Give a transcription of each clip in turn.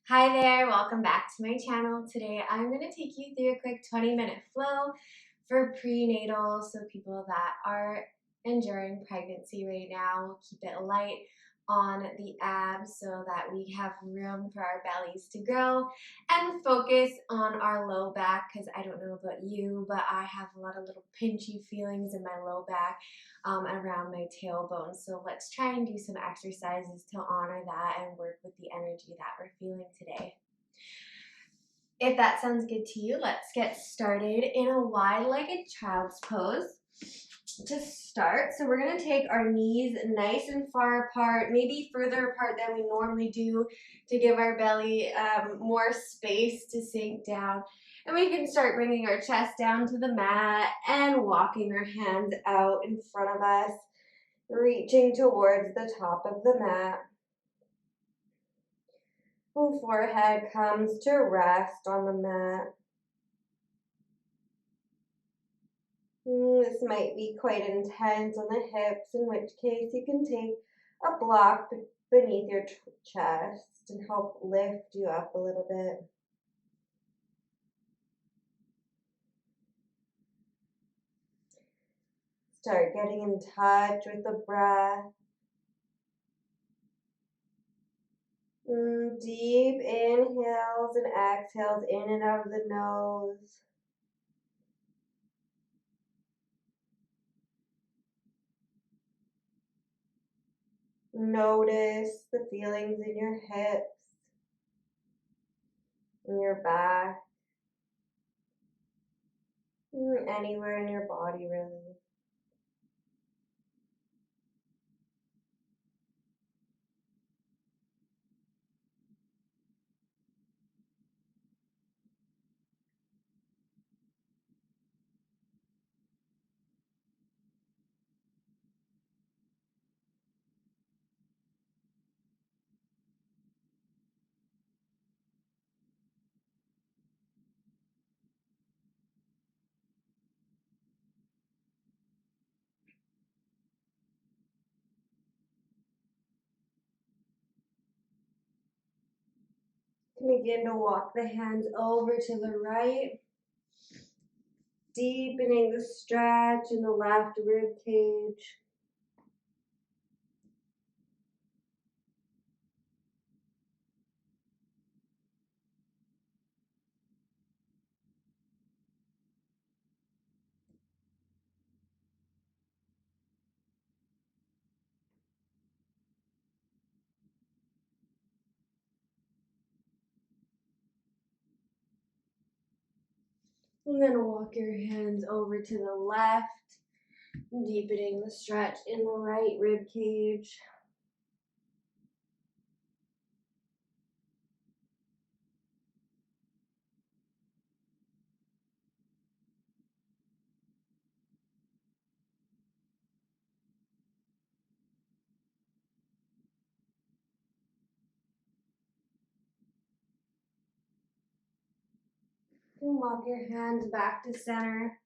Hi there, welcome back to my channel. Today I'm going to take you through a quick 20-minute flow for prenatal, so people that are enduring pregnancy right now. We'll keep it light on the abs so that we have room for our bellies to grow and focus on our low back, because I don't know about you, but I have a lot of little pinchy feelings in my low back around my tailbone. So let's try and do some exercises to honor that and work with the energy that we're feeling today. If that sounds good to you, let's get started in a wide-legged child's pose to start. So we're going to take our knees nice and far apart, maybe further apart than we normally do, to give our belly more space to sink down. And we can start bringing our chest down to the mat and walking our hands out in front of us, reaching towards the top of the mat. And forehead comes to rest on the mat. This might be quite intense on the hips, in which case you can take a block beneath your chest and help lift you up a little bit. Start getting in touch with the breath. Deep inhales and exhales in and out of the nose. Notice the feelings in your hips, in your back, anywhere in your body really. Begin to walk the hands over to the right, deepening the stretch in the left rib cage. And then walk your hands over to the left, deepening the stretch in the right rib cage. And walk your hands back to center.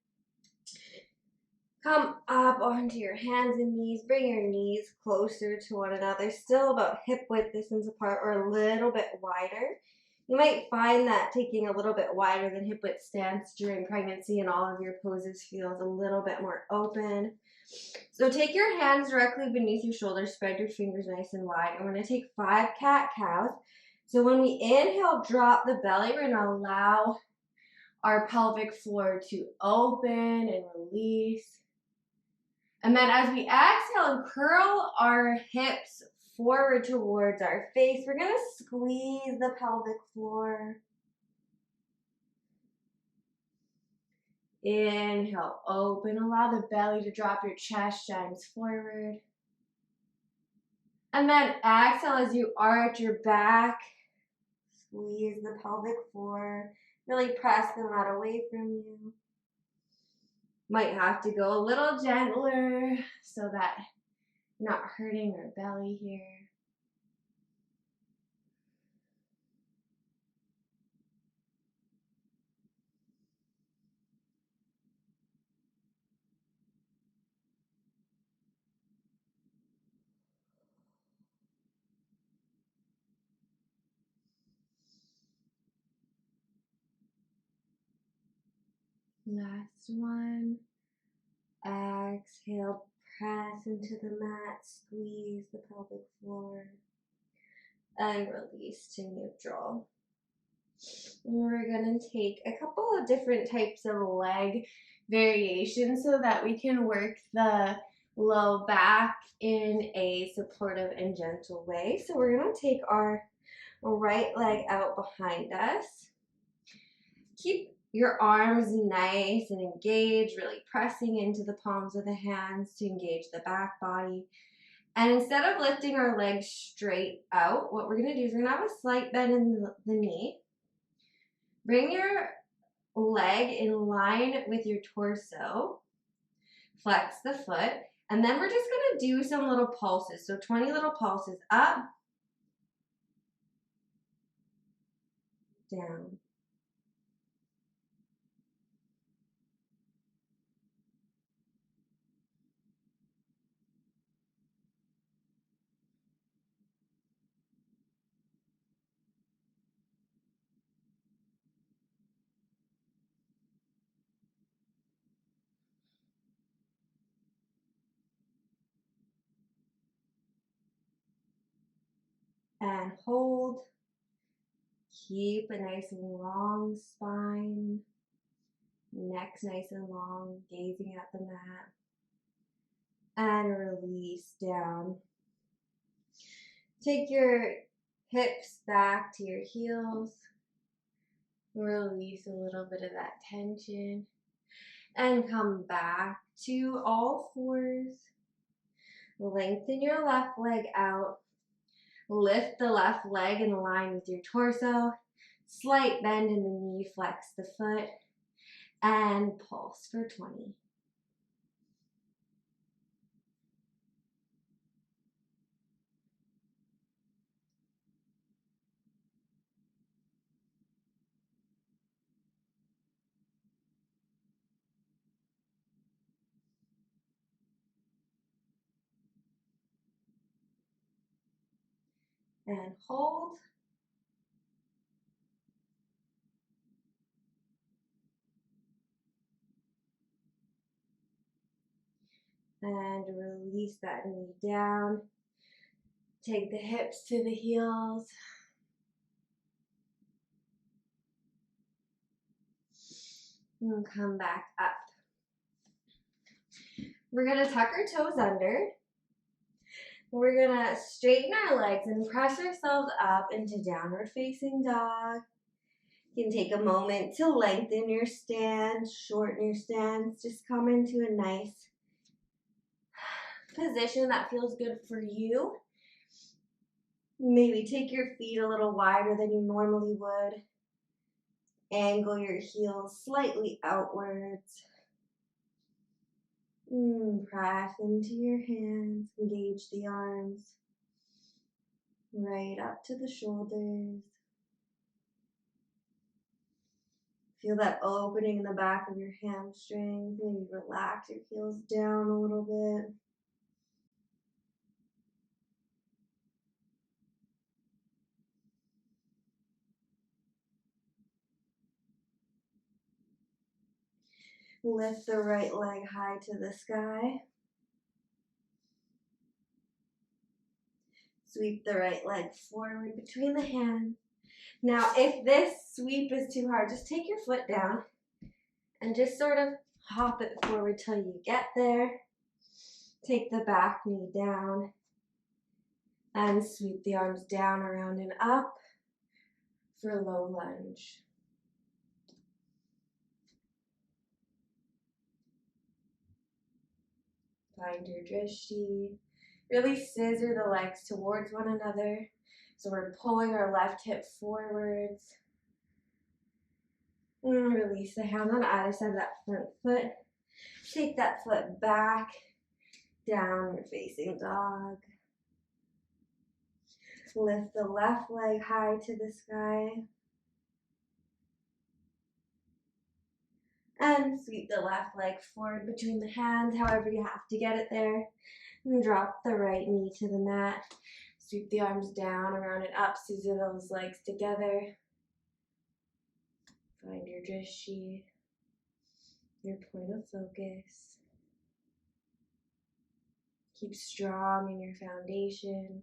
Come up onto your hands and knees. Bring your knees closer to one another, still about hip width distance apart or a little bit wider. You might find that taking a little bit wider than hip width stance during pregnancy and all of your poses feels a little bit more open. So take your hands directly beneath your shoulders, spread your fingers nice and wide, and we're going to take 5 cat-cows. So when we inhale, drop the belly, we're going to allow our pelvic floor to open and release. And then as we exhale and curl our hips forward towards our face, we're going to squeeze the pelvic floor. Inhale, open, allow the belly to drop, your chest shines forward. And then exhale as you arch your back, squeeze the pelvic floor, really press the mat away from you. Might have to go a little gentler so that you're not hurting our belly here. Last one. Exhale, press into the mat, squeeze the pelvic floor, and release to neutral. We're going to take a couple of different types of leg variations so that we can work the low back in a supportive and gentle way. So we're going to take our right leg out behind us. Keep your arms nice and engaged, really pressing into the palms of the hands to engage the back body. And instead of lifting our legs straight out, what we're going to do is we're going to have a slight bend in the knee. Bring your leg in line with your torso. Flex the foot. And then we're just going to do some little pulses. So 20 little pulses up, down. And hold. Keep a nice and long spine. Neck's nice and long, gazing at the mat. And release down. Take your hips back to your heels. Release a little bit of that tension. And come back to all fours. Lengthen your left leg out. Lift the left leg in line with your torso. Slight bend in the knee, flex the foot. And pulse for 20. And hold. And release that knee down. Take the hips to the heels. And come back up. We're going to tuck our toes under. We're going to straighten our legs and press ourselves up into downward facing dog. You can take a moment to lengthen your stance, shorten your stance. Just come into a nice position that feels good for you. Maybe take your feet a little wider than you normally would. Angle your heels slightly outwards. Press into your hands. Engage the arms. Right up to the shoulders. Feel that opening in the back of your hamstrings. Maybe relax your heels down a little bit. Lift the right leg high to the sky. Sweep the right leg forward between the hands. Now, if this sweep is too hard, just take your foot down and just sort of hop it forward till you get there. Take the back knee down and sweep the arms down, around, and up for low lunge. Find your drishti. Really scissor the legs towards one another. So we're pulling our left hip forwards. And release the hand on either side of that front foot. Take that foot back, downward facing dog. Lift the left leg high to the sky. And sweep the left leg forward between the hands, however you have to get it there. And drop the right knee to the mat. Sweep the arms down, around and up. Scissor those legs together. Find your drishti. your point of focus. Keep strong in your foundation.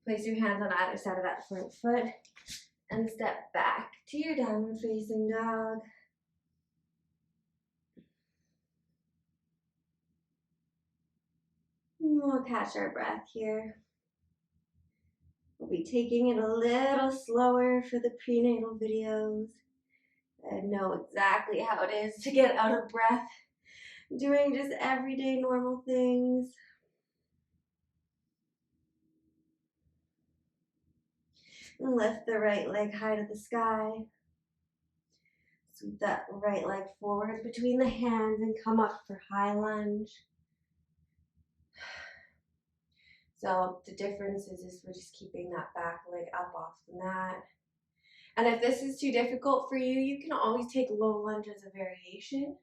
Place your hands on either side of that front foot and step back to your downward facing dog. And we'll catch our breath here. We'll be taking it a little slower for the prenatal videos. I know exactly how it is to get out of breath doing just everyday normal things. And lift the right leg high to the sky. Sweep that right leg forward between the hands and come up for high lunge. So the difference is we're just keeping that back leg up off the mat. And if this is too difficult for you, you can always take low lunge as a variation.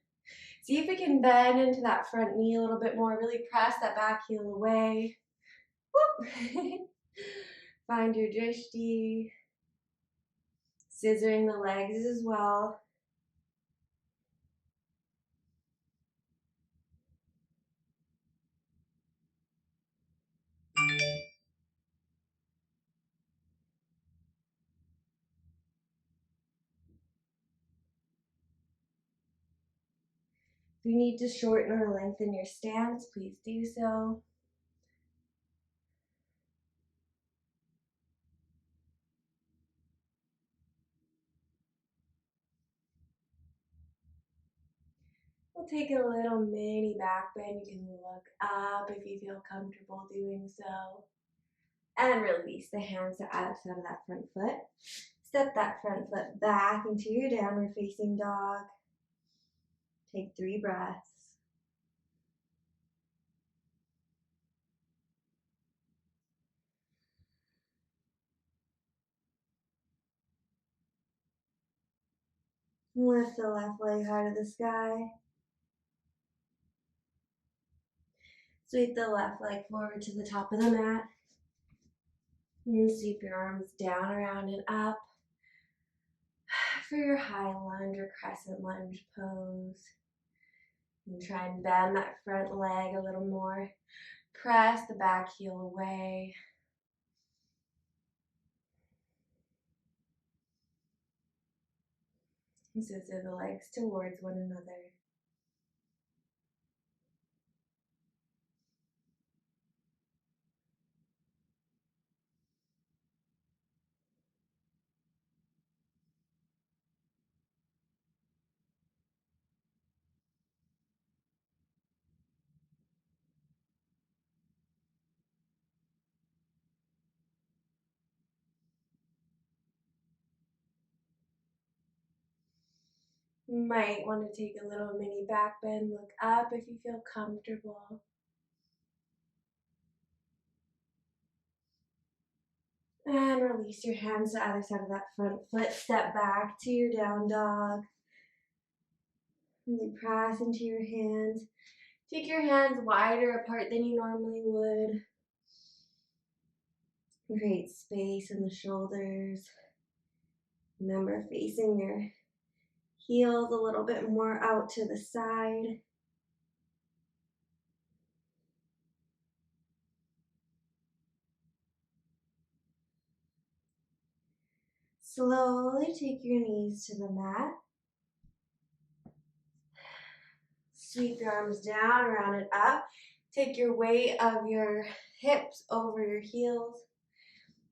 See if we can bend into that front knee a little bit more. Really press that back heel away. Whoop. Find your drishti. Scissoring the legs as well. If you need to shorten or lengthen your stance, please do so. We'll take a little mini back bend. You can look up if you feel comfortable doing so. And release the hands to either side of that front foot. Step that front foot back into your downward facing dog. Take 3 breaths. Lift the left leg high to the sky. Sweep the left leg forward to the top of the mat. And sweep your arms down, around, and up for your high lunge or crescent lunge pose. And try and bend that front leg a little more. Press the back heel away. And scissor the legs towards one another. You might want to take a little mini back bend, look up if you feel comfortable. And release your hands to either side of that front foot. Step back to your down dog. Really press into your hands. Take your hands wider apart than you normally would. Create space in the shoulders. Remember facing your heels a little bit more out to the side. Slowly take your knees to the mat. Sweep your arms down, around and up. Take your weight of your hips over your heels.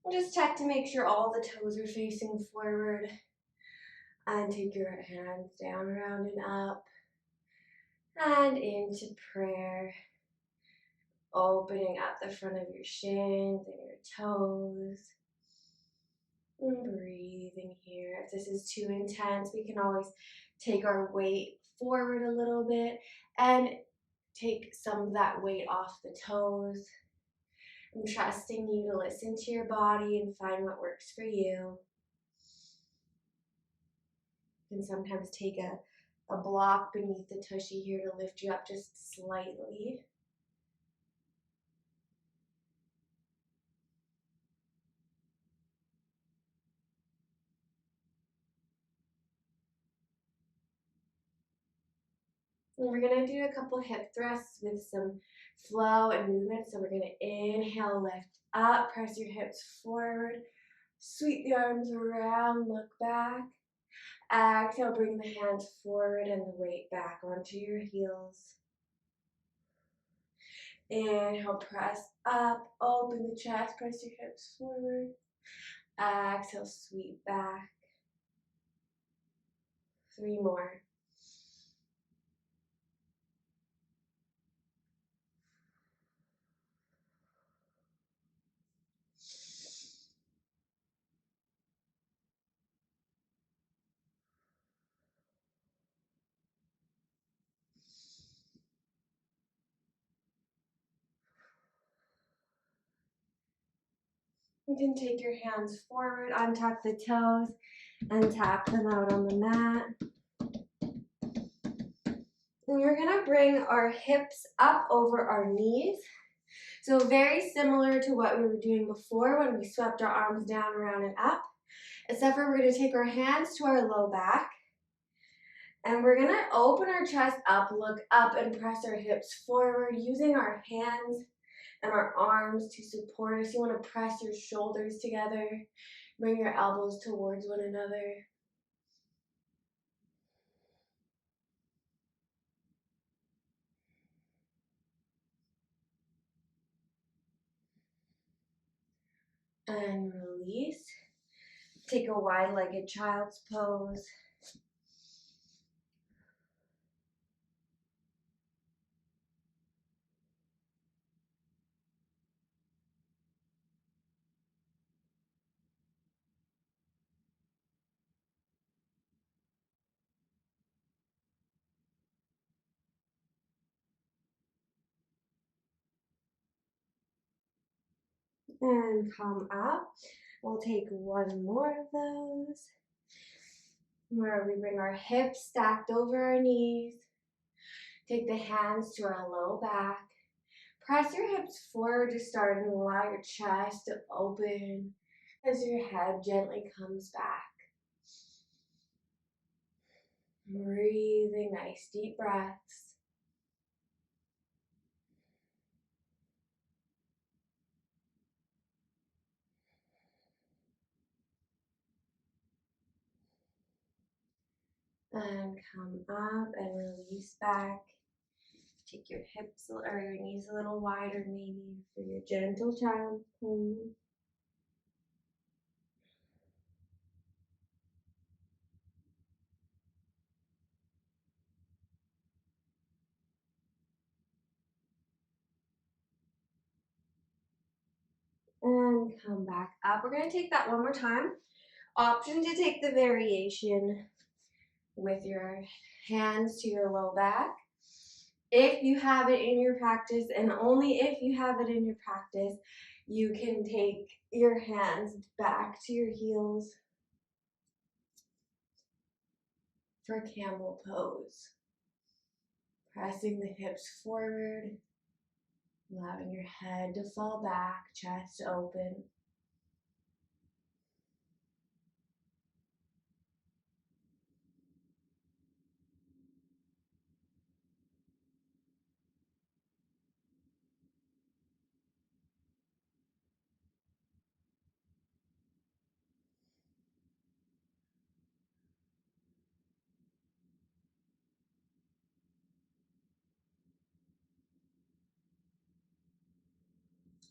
And just check to make sure all the toes are facing forward. And take your hands down, around and up. And into prayer. Opening up the front of your shins and your toes. And breathing here. If this is too intense, we can always take our weight forward a little bit and take some of that weight off the toes. I'm trusting you to listen to your body and find what works for you. You can sometimes take a block beneath the tushy here to lift you up just slightly. And we're gonna do a couple hip thrusts with some flow and movement. So we're gonna inhale, lift up, press your hips forward, sweep the arms around, look back. Exhale, bring the hands forward and the weight back onto your heels. Inhale, press up, open the chest, press your hips forward. Exhale, sweep back. 3 more. You can take your hands forward, untuck the toes, and tap them out on the mat. And we're gonna bring our hips up over our knees. So very similar to what we were doing before when we swept our arms down, around, and up. Except for we're gonna take our hands to our low back. And we're gonna open our chest up, look up, and press our hips forward using our hands and our arms to support us. You wanna press your shoulders together, bring your elbows towards one another. And release. Take a wide-legged child's pose. And come up. We'll take one more of those, where we bring our hips stacked over our knees. Take the hands to our low back. Press your hips forward to start and allow your chest to open as your head gently comes back. Breathing nice deep breaths. And come up and release back. Take your hips or your knees a little wider maybe for your gentle child's pose. And come back up. We're going to take that one more time. Option to take the variation with your hands to your low back. If you have it in your practice, and only if you have it in your practice, you can take your hands back to your heels for camel pose. Pressing the hips forward, allowing your head to fall back, chest open.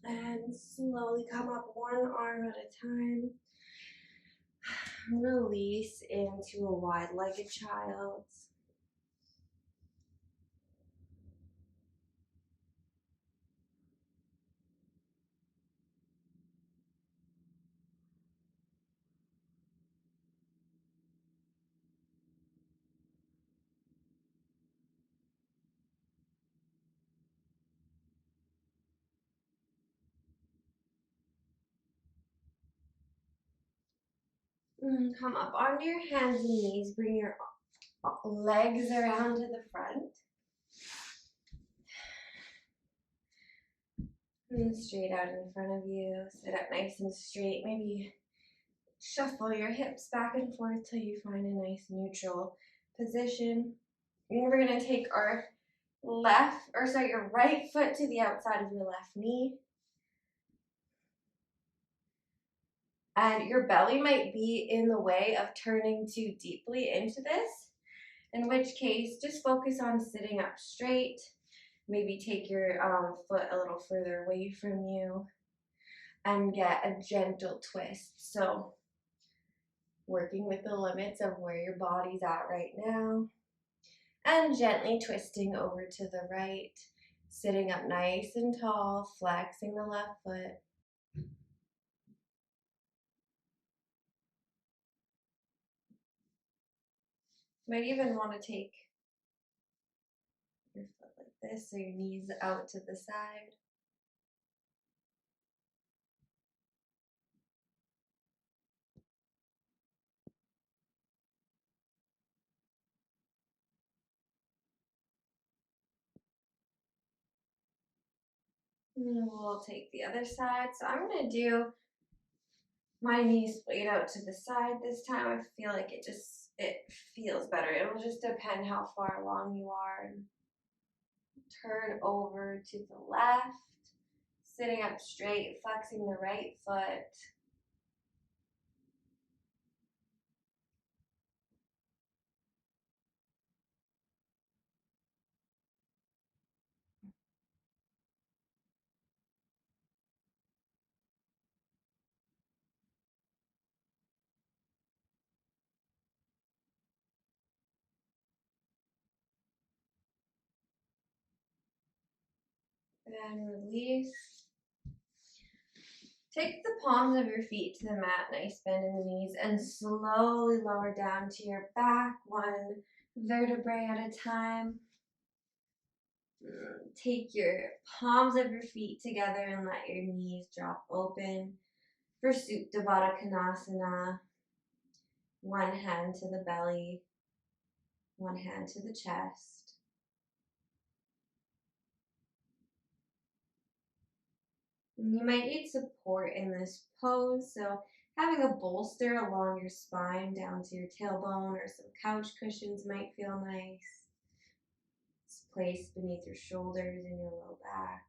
And slowly come up one arm at a time. Release into a wide-legged child. Come up onto your hands and knees. Bring your legs around to the front. And straight out in front of you. Sit up nice and straight. Maybe shuffle your hips back and forth till you find a nice neutral position. And we're gonna take our your right foot to the outside of your left knee. And your belly might be in the way of turning too deeply into this, in which case just focus on sitting up straight. Maybe take your foot a little further away from you and get a gentle twist. So working with the limits of where your body's at right now and gently twisting over to the right, sitting up nice and tall, flexing the left foot. You might even want to take your foot like this so your knees out to the side. And then we'll take the other side. So I'm going to do my knees splayed out to the side this time. I feel like it feels better. It will just depend how far along you are. Turn over to the left, sitting up straight, flexing the right foot. And release. Take the palms of your feet to the mat, nice bend in the knees, and slowly lower down to your back, one vertebrae at a time. Take your palms of your feet together and let your knees drop open for Supta Baddha Konasana. One hand to the belly, one hand to the chest. You might need support in this pose, so having a bolster along your spine down to your tailbone or some couch cushions might feel nice. It's placed beneath your shoulders and your low back.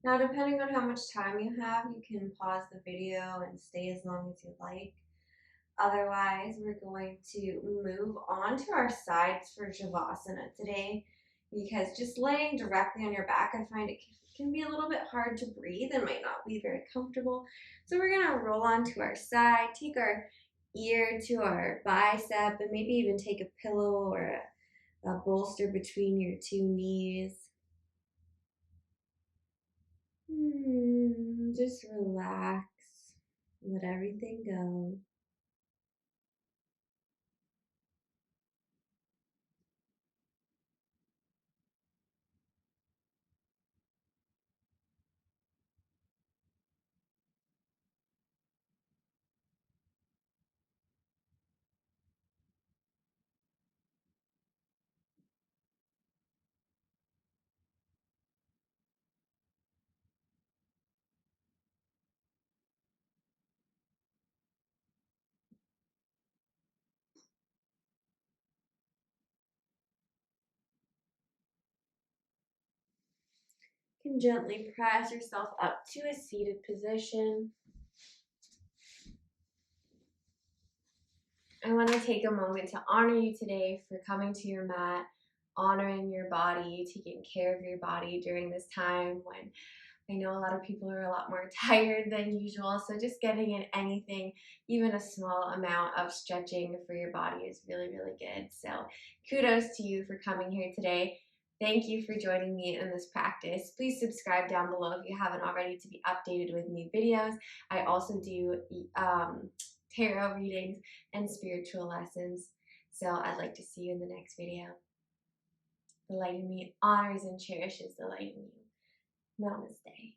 Now, depending on how much time you have, you can pause the video and stay as long as you like. Otherwise, we're going to move on to our sides for Shavasana today, because just laying directly on your back, I find it can be a little bit hard to breathe and might not be very comfortable. So we're going to roll onto our side, take our ear to our bicep, and maybe even take a pillow or a bolster between your two knees. Just relax, let everything go. You can gently press yourself up to a seated position. I want to take a moment to honor you today for coming to your mat, honoring your body, taking care of your body during this time when I know a lot of people are a lot more tired than usual. So just getting in anything, even a small amount of stretching for your body is really, really good. So kudos to you for coming here today. Thank you for joining me in this practice. Please subscribe down below if you haven't already to be updated with new videos. I also do tarot readings and spiritual lessons. So I'd like to see you in the next video. The light in me honors and cherishes the light in you. Namaste.